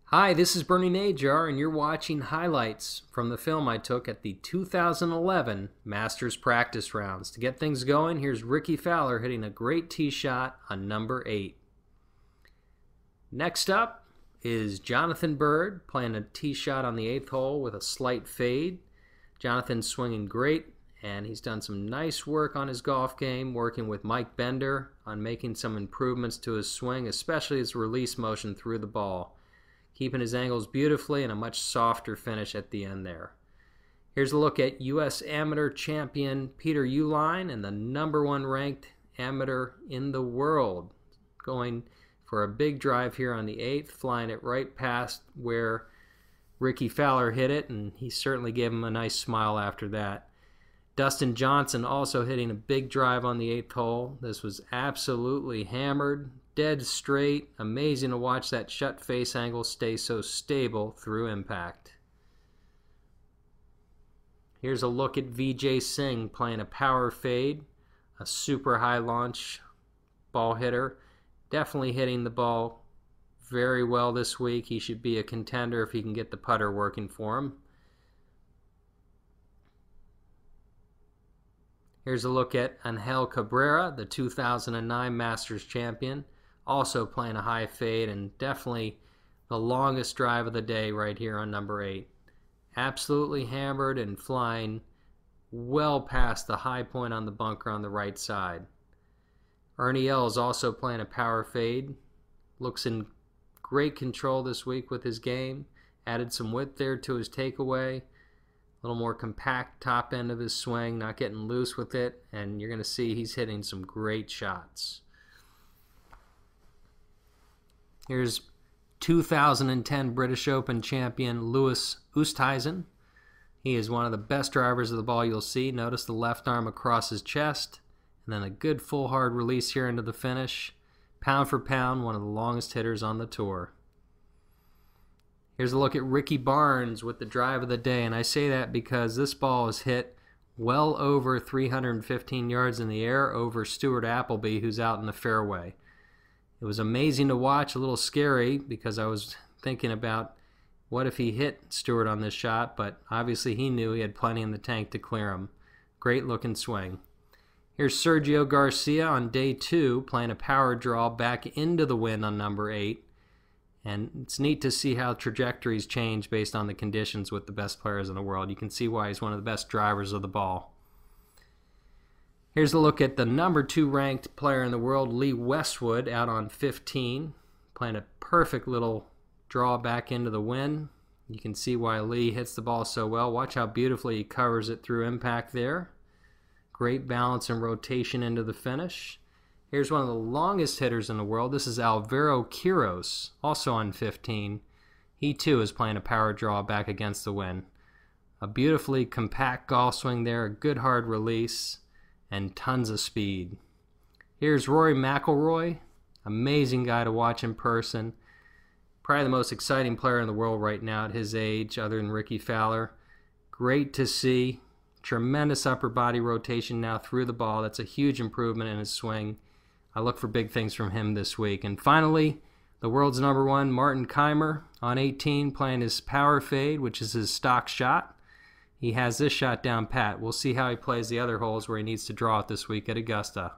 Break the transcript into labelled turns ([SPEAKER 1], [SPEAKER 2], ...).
[SPEAKER 1] Hi, this is Bernie Najar, and you're watching highlights from the film I took at the 2011 Masters Practice Rounds. To get things going, here's Rickie Fowler hitting a great tee shot on number 8. Next up is Jonathan Bird playing a tee shot on the 8th hole with a slight fade. Jonathan's swinging great, and he's done some nice work on his golf game, working with Mike Bender on making some improvements to his swing, especially his release motion through the ball, keeping his angles beautifully and a much softer finish at the end there. Here's a look at U.S. Amateur Champion Peter Uihlein and the #1 ranked amateur in the world, going for a big drive here on the 8th, flying it right past where Rickie Fowler hit it, and he certainly gave him a nice smile after that. Dustin Johnson also hitting a big drive on the 8th hole. This was absolutely hammered, dead straight. Amazing to watch that shut face angle stay so stable through impact. Here's a look at Vijay Singh playing a power fade, a super high launch ball hitter. Definitely hitting the ball very well this week. He should be a contender if he can get the putter working for him. Here's a look at Angel Cabrera, the 2009 Masters champion, also playing a high fade and definitely the longest drive of the day right here on number 8. Absolutely hammered and flying well past the high point on the bunker on the right side. Ernie Els also playing a power fade. Looks in great control this week with his game. Added some width there to his takeaway. A little more compact top end of his swing, not getting loose with it, and you're going to see he's hitting some great shots. Here's 2010 British Open champion Louis Oosthuizen. He is one of the best drivers of the ball you'll see. Notice the left arm across his chest, and then a good full hard release here into the finish. Pound for pound, one of the longest hitters on the tour. Here's a look at Ricky Barnes with the drive of the day, and I say that because this ball is hit well over 315 yards in the air over Stuart Appleby, who's out in the fairway. It was amazing to watch, a little scary because I was thinking about what if he hit Stuart on this shot, but obviously he knew he had plenty in the tank to clear him. Great looking swing. Here's Sergio Garcia on day 2 playing a power draw back into the wind on number 8. And it's neat to see how trajectories change based on the conditions with the best players in the world. You can see why he's one of the best drivers of the ball. Here's a look at the #2 ranked player in the world, Lee Westwood, out on 15, playing a perfect little draw back into the wind. You can see why Lee hits the ball so well. Watch how beautifully he covers it through impact there. Great balance and rotation into the finish. Here's one of the longest hitters in the world. This is Alvaro Tiros, also on 15. He too is playing a power draw back against the wind. A beautifully compact golf swing there, a good hard release, and tons of speed. Here's Rory McIlroy, amazing guy to watch in person. Probably the most exciting player in the world right now at his age, other than Rickie Fowler. Great to see. Tremendous upper body rotation now through the ball. That's a huge improvement in his swing. I look for big things from him this week. And finally, the world's #1, Martin Kaymer, on 18, playing his power fade, which is his stock shot. He has this shot down pat. We'll see how he plays the other holes where he needs to draw it this week at Augusta.